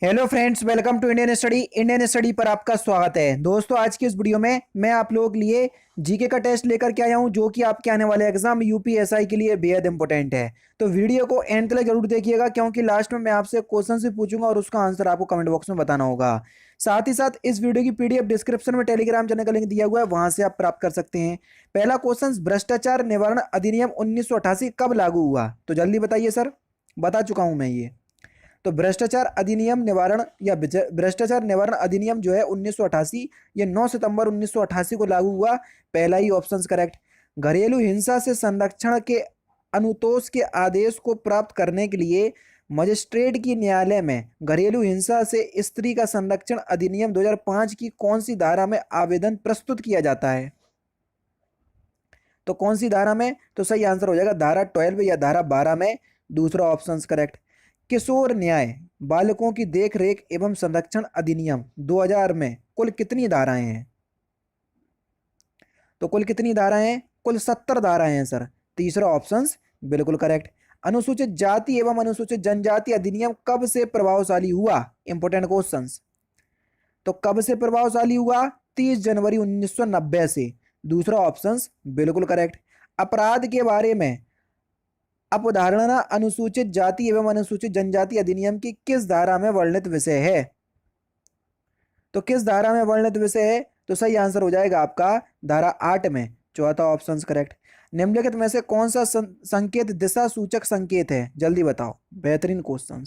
Hello friends, welcome to Indian study पर आपका स्वागत है। दोस्तों, आज की इस वीडियो में मैं आप लोगों के लिए जीके का टेस्ट लेकर के आया हूं, जो कि आपके आने वाले एग्जाम यूपीएसआई के लिए बेहद इंपॉर्टेंट है। तो वीडियो को एंड तक जरूर देखिएगा, क्योंकि लास्ट में मैं आपसे क्वेश्चन भी पूछूंगा और उसका आंसर आपको कमेंट बॉक्स में बताना होगा। साथ ही साथ इस वीडियो की पीडीएफ डिस्क्रिप्शन में टेलीग्राम चैनल का लिंक दिया हुआ है, वहां से आप प्राप्त कर सकते हैं। पहला क्वेश्चन, भ्रष्टाचार निवारण अधिनियम 1988 कब लागू हुआ? तो जल्दी बताइए सर। बता चुका हूं मैं ये। तो भ्रष्टाचार निवारण अधिनियम जो है 1988, ये 9 सितंबर 1988 को लागू हुआ। पहला ही ऑप्शन करेक्ट। घरेलू हिंसा से संरक्षण के अनुतोष के आदेश को प्राप्त करने के लिए मजिस्ट्रेट की न्यायालय में घरेलू हिंसा से स्त्री का संरक्षण अधिनियम 2005 की कौन सी धारा में आवेदन प्रस्तुत किया जाता है? तो कौन सी धारा में? तो सही आंसर हो जाएगा धारा 12 या धारा 12 में। दूसरा ऑप्शन करेक्ट। किशोर न्याय बालकों की देखरेख एवं संरक्षण अधिनियम 2000 में कुल कितनी धाराएं हैं? तो कुल कितनी धाराएं हैं? कुल 70 धाराएं हैं सर। तीसरा ऑप्शन बिल्कुल करेक्ट। अनुसूचित जाति एवं अनुसूचित जनजाति अधिनियम कब से प्रभावशाली हुआ? Important question. तो कब से प्रभावशाली हुआ? 30 जनवरी 1990 से। दूसरा ऑप्शन बिल्कुल करेक्ट। अपराध के बारे में अवधारणा अनुसूचित जाति एवं अनुसूचित जनजाति अधिनियम की किस धारा में वर्णित विषय है? तो किस धारा में वर्णित विषय है? तो सही आंसर हो जाएगा आपका धारा 8 में। चौथा ऑप्शन करेक्ट। निम्नलिखित में से कौन सा संकेत दिशा सूचक संकेत है? जल्दी बताओ। बेहतरीन क्वेश्चन।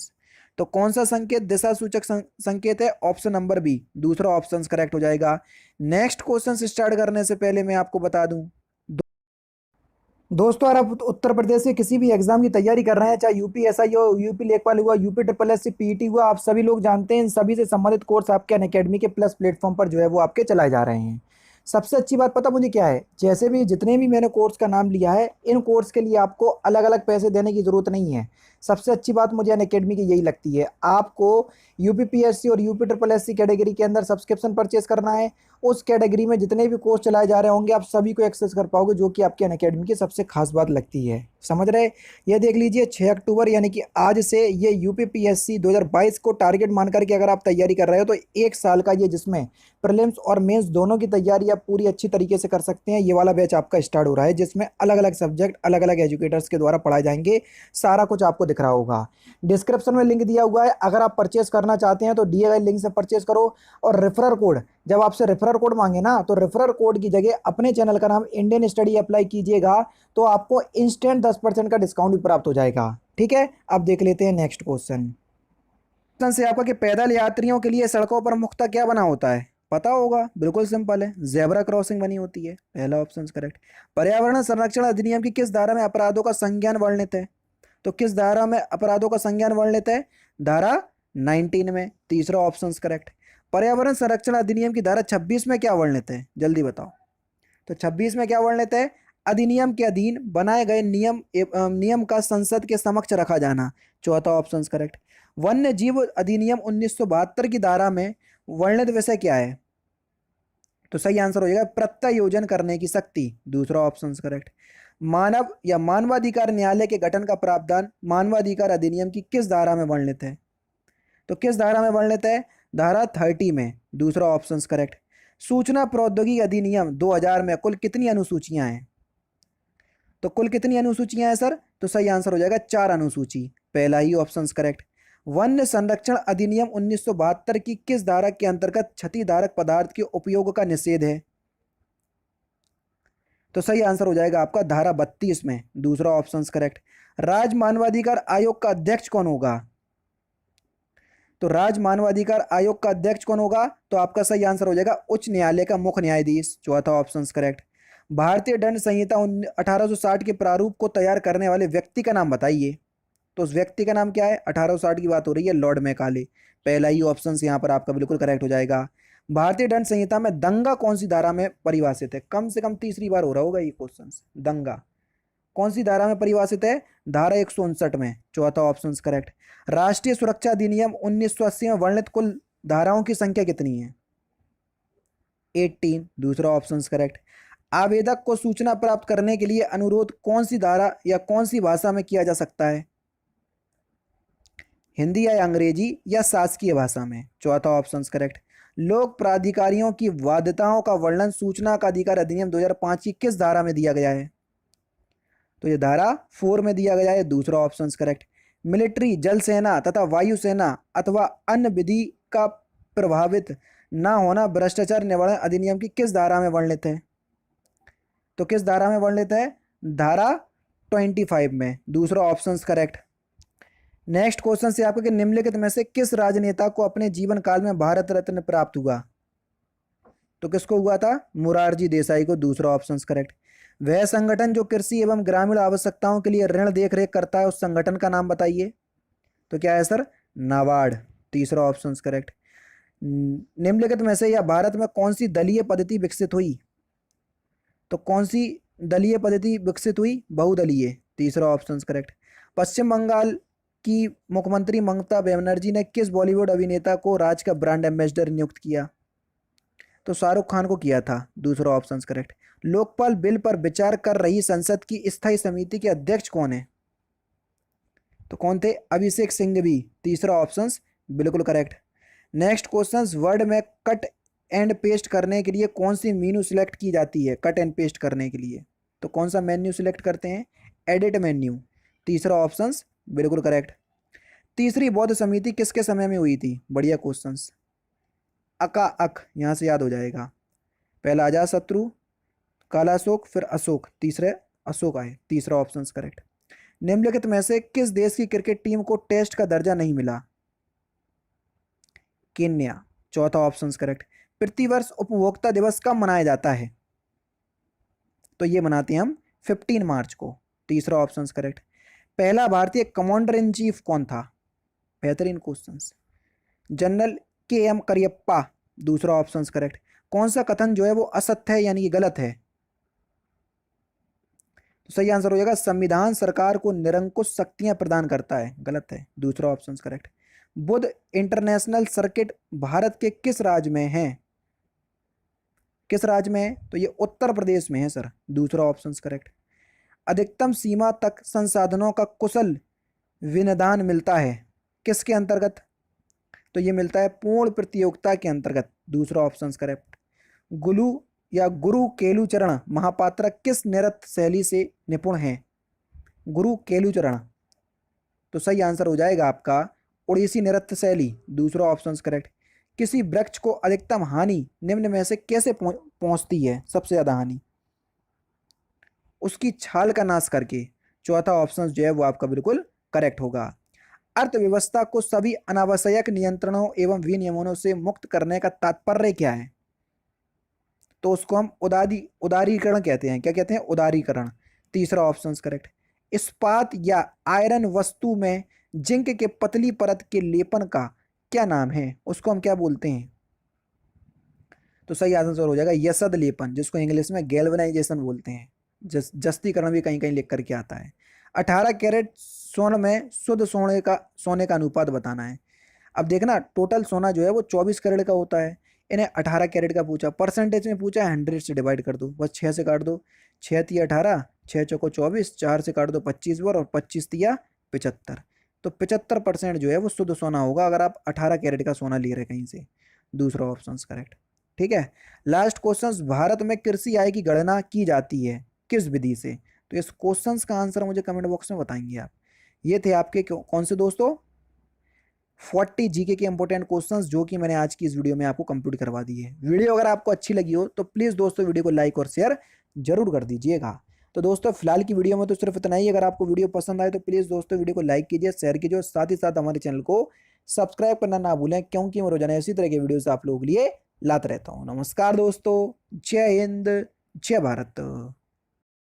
तो कौन सा संकेत दिशा सूचक संकेत है? ऑप्शन नंबर बी, दूसरा ऑप्शन करेक्ट हो जाएगा। नेक्स्ट क्वेश्चन स्टार्ट करने से पहले मैं आपको बता दूं, दोस्तों, अगर आप उत्तर प्रदेश के किसी भी एग्जाम की तैयारी कर रहे हैं, चाहे यूपीएसआई हो, यूपी लेखपाल हुआ, UP triple S C, PET हुआ, आप सभी लोग जानते हैं इन सभी से संबंधित कोर्स आपके अनअकैडमी के प्लस प्लेटफॉर्म पर जो है वो आपके चलाए जा रहे हैं। सबसे अच्छी बात पता मुझे क्या है? जैसे भी जितने भी मैंने कोर्स का नाम लिया है, इन कोर्स के लिए आपको अलग अलग पैसे देने की जरूरत नहीं है। सबसे अच्छी बात मुझे अनअकैडमी की यही लगती है। आपको यूपीपीएससी और UP triple S C category के अंदर सब्सक्रिप्शन परचेस करना है। उस कैटेगरी में जितने भी कोर्स चलाए जा रहे होंगे, आप सभी को एक्सेस कर पाओगे, जो कि आपके अनअकैडमी की सबसे खास बात लगती है। समझ रहे? ये देख लीजिए, 6 अक्टूबर यानी कि आज से ये यूपीपीएससी 2022 को टारगेट मान करके अगर आप तैयारी कर रहे हो, तो 1 साल का ये, जिसमें प्रीलिम्स और मेंस दोनों की तैयारी आप पूरी अच्छी तरीके से कर सकते हैं, ये वाला बैच आपका स्टार्ट हो रहा है, जिसमें अलग अलग सब्जेक्ट अलग अलग एजुकेटर्स के द्वारा पढ़ाए जाएंगे। सारा कुछ आपको दिख रहा होगा। डिस्क्रिप्शन में लिंक दिया हुआ है, अगर आप परचेस करना चाहते हैं तो दिए गए लिंक से परचेस करो। और रेफरल कोड, जब आपसे रेफरल कोड मांगे ना, तो रेफरल कोड की जगह अपने चैनल का नाम इंडियन स्टडी अप्लाई कीजिएगा, तो आपको इंस्टेंट 10% का डिस्काउंट भी प्राप्त हो जाएगा। ठीक है, अब देख लेते हैं नेक्स्ट क्वेश्चन से आपका कि पैदल यात्रियों के लिए सड़कों पर मुख्यतः क्या बना होता है? पता होगा, बिल्कुल सिंपल है, जेब्रा क्रॉसिंग बनी होती है। पहला ऑप्शन करेक्ट। पर्यावरण संरक्षण अधिनियम की किस धारा में अपराधों का संज्ञान वर्णित है? तो किस धारा में अपराधों का संज्ञान वर्णित है? धारा 19 में। तीसरा ऑप्शन करेक्ट। पर्यावरण संरक्षण अधिनियम की धारा 26 में क्या वर्णित है? जल्दी बताओ। तो 26 में क्या वर्णित है? अधिनियम के अधीन बनाए गए नियम का संसद के समक्ष रखा जाना। चौथा ऑप्शन करेक्ट। वन्य जीव अधिनियम 1972 की धारा में वर्णित विषय क्या है? तो सही आंसर हो जाएगा प्रत्यायोजन करने की शक्ति। दूसरा ऑप्शन करेक्ट। मानव या मानवाधिकार न्यायालय के गठन का प्रावधान मानवाधिकार अधिनियम की किस धारा में वर्णित है? तो किस धारा में वर्णित है? धारा 30 में। दूसरा ऑप्शन करेक्ट। सूचना प्रौद्योगिकी अधिनियम 2000 में कुल कितनी अनुसूचियां हैं? तो कुल कितनी अनुसूचियां हैं सर? तो सही आंसर हो जाएगा 4 अनुसूची। पहला ही ऑप्शन करेक्ट। वन्य संरक्षण अधिनियम 1972 की किस धारा के अंतर्गत क्षतिकारक पदार्थ के उपयोग का निषेध है? तो सही आंसर हो जाएगा आपका धारा 32 में। दूसरा ऑप्शन करेक्ट। राज्य मानवाधिकार आयोग का अध्यक्ष कौन होगा? तो राज्य मानवाधिकार आयोग का अध्यक्ष कौन होगा? तो आपका सही आंसर हो जाएगा उच्च न्यायालय का मुख्य न्यायाधीश। चौथा ऑप्शन करेक्ट। भारतीय दंड संहिता 1860 के प्रारूप को तैयार करने वाले व्यक्ति का नाम बताइए। तो उस व्यक्ति का नाम क्या है? 1860 की बात हो रही है, लॉर्ड मैकाले। पहला ही ऑप्शन यहाँ पर आपका बिल्कुल करेक्ट हो जाएगा। भारतीय दंड संहिता में दंगा कौन सी धारा में परिभाषित है? कम से कम तीसरी बार हो रहा होगा ये क्वेश्चन। दंगा कौन सी धारा में परिभाषित है? धारा 159 में। चौथा ऑप्शन करेक्ट। राष्ट्रीय सुरक्षा अधिनियम 1980 में वर्णित कुल धाराओं की संख्या कितनी है? 18। दूसरा ऑप्शन करेक्ट। आवेदक को सूचना प्राप्त करने के लिए अनुरोध कौन सी धारा या कौन सी भाषा में किया जा सकता है? हिंदी या अंग्रेजी या शासकीय भाषा में। चौथा ऑप्शन करेक्ट। लोक प्राधिकारियों की बाध्यताओं का वर्णन सूचना का अधिकार अधिनियम 2005 की किस धारा में दिया गया है? तो ये धारा 4 में दिया गया है। दूसरा ऑप्शन करेक्ट। मिलिट्री, जल सेना तथा वायुसेना अथवा अन्य विधि का प्रभावित न होना भ्रष्टाचार निवारण अधिनियम की किस धारा में वर्णित है? तो किस धारा में वर्णित है? धारा 25 में। दूसरा ऑप्शन करेक्ट। नेक्स्ट क्वेश्चन से आपको कि निम्नलिखित में से किस राजनेता को अपने जीवन काल में भारत रत्न प्राप्त हुआ? तो किसको हुआ था? मोरारजी देसाई को। दूसरा ऑप्शन करेक्ट। वह संगठन जो कृषि एवं ग्रामीण आवश्यकताओं के लिए ऋण देख रेख करता है, उस संगठन का नाम बताइए। तो क्या है सर? नाबार्ड। तीसरा ऑप्शन करेक्ट। निम्नलिखित में से या भारत में कौन सी दलीय पद्धति विकसित हुई? तो कौन सी दलीय पद्धति विकसित हुई? बहुदलीय। तीसरा ऑप्शन करेक्ट। पश्चिम बंगाल की मुख्यमंत्री ममता बनर्जी ने किस बॉलीवुड अभिनेता को राज्य का ब्रांड एम्बेसडर नियुक्त किया? तो शाहरुख खान को किया था। दूसरा ऑप्शन करेक्ट। लोकपाल बिल पर विचार कर रही संसद की स्थायी समिति के अध्यक्ष कौन है? तो कौन थे? अभिषेक सिंघवी। तीसरा ऑप्शन बिल्कुल करेक्ट। नेक्स्ट क्वेश्चन, वर्ड में कट एंड पेस्ट करने के लिए कौन सी मेन्यू सिलेक्ट की जाती है? कट एंड पेस्ट करने के लिए तो कौन सा मेन्यू सिलेक्ट करते हैं? Edit menu. तीसरा ऑप्शन बिल्कुल करेक्ट। तीसरी बौद्ध समिति किसके समय में हुई थी? बढ़िया क्वेश्चन। अका अक, यहाँ से याद हो जाएगा। पहला अजातशत्रु, कालाशोक, फिर अशोक, तीसरे अशोक आए। तीसरा ऑप्शन करेक्ट। निम्नलिखित में से किस देश की क्रिकेट टीम को टेस्ट का दर्जा नहीं मिला? केन्या। चौथा ऑप्शन करेक्ट। प्रतिवर्ष उपभोक्ता दिवस कब मनाया जाता है? तो ये मनाते हैं हम 15 मार्च को। तीसरा ऑप्शन करेक्ट। पहला भारतीय कमांडर इन चीफ कौन था? बेहतरीन क्वेश्चन। General KM. करियप्पा। दूसरा ऑप्शन करेक्ट। कौन सा कथन जो है वो असत्य है यानी कि गलत है? तो सही आंसर हो जाएगा संविधान सरकार को निरंकुश शक्तियां प्रदान करता है। गलत है। दूसरा option correct. Buddha international circuit Bharat के किस राज्य में है? किस राज्य में है? तो ये उत्तर प्रदेश में है सर। दूसरा ऑप्शन करेक्ट। अधिकतम सीमा तक संसाधनों का कुशल विनिदान मिलता है किसके अंतर्गत? तो ये मिलता है पूर्ण प्रतियोगिता के अंतर्गत। दूसरा ऑप्शन करेक्ट। गुरु केलुचरण महापात्र किस नृत्य शैली से निपुण हैं? गुरु केलुचरण। तो सही आंसर हो जाएगा आपका ओडिसी नृत्य शैली। दूसरा ऑप्शन करेक्ट। किसी वृक्ष को अधिकतम हानि निम्न में से कैसे पहुंचती है? सबसे ज्यादा हानि उसकी छाल का नाश करके। चौथा ऑप्शन जो है वो आपका बिल्कुल करेक्ट होगा। अर्थव्यवस्था को सभी अनावश्यक नियंत्रणों एवं विनियमनों से मुक्त करने का तात्पर्य क्या है? तो उसको हम उदारीकरण कहते हैं। क्या कहते हैं? उदारीकरण। तीसरा ऑप्शन करेक्ट। इस्पात या आयरन वस्तु में जिंक के पतली परत के लेपन का क्या नाम है? उसको हम क्या बोलते हैं? तो सही आंसर हो जाएगा यसद लेपन, जिसको इंग्लिश में गैल्वेनाइजेशन बोलते हैं। जस्तीकरण भी कहीं कहीं लिख करके आता है। 18 कैरेट सोने में शुद्ध सोने का अनुपात बताना है। अब देखना टोटल सोना जो है वो 24 कैरेट का होता है, इन्हें 18 कैरेट का पूछा, परसेंटेज में पूछा है 100 से डिवाइड कर दो, बस 6 से काट दो। 6 तिया 18, 6 चौको 24, 4 से काट दो 25 बार और 25 तिया 75। तो 75% जो है वो शुद्ध सोना होगा अगर आप 18 कैरेट का सोना ले रहे कहीं से। दूसरा ऑप्शन करेक्ट। ठीक है। लास्ट क्वेश्चन, भारत में कृषि आय की गणना की जाती है किस विधि से? तो इस क्वेश्चन का आंसर मुझे कमेंट बॉक्स में बताएंगे आप। ये थे आपके कौन से दोस्तों 40 जीके के इंपॉर्टेंट क्वेश्चंस जो कि मैंने आज की इस वीडियो में आपको कंप्लीट करवा दी है। वीडियो अगर आपको अच्छी लगी हो तो प्लीज़ दोस्तों वीडियो को लाइक और शेयर जरूर कर दीजिएगा। तो दोस्तों फिलहाल की वीडियो में तो सिर्फ इतना ही। अगर आपको वीडियो पसंद आए तो प्लीज़ दोस्तों वीडियो को लाइक कीजिए, शेयर कीजिए, साथ ही साथ हमारे चैनल को सब्सक्राइब करना ना भूलें, क्योंकि मैं रोजाना इसी तरह के वीडियोज़ आप लोगों के लिए लाता रहता हूँ। नमस्कार दोस्तों, जय हिंद, जय भारत।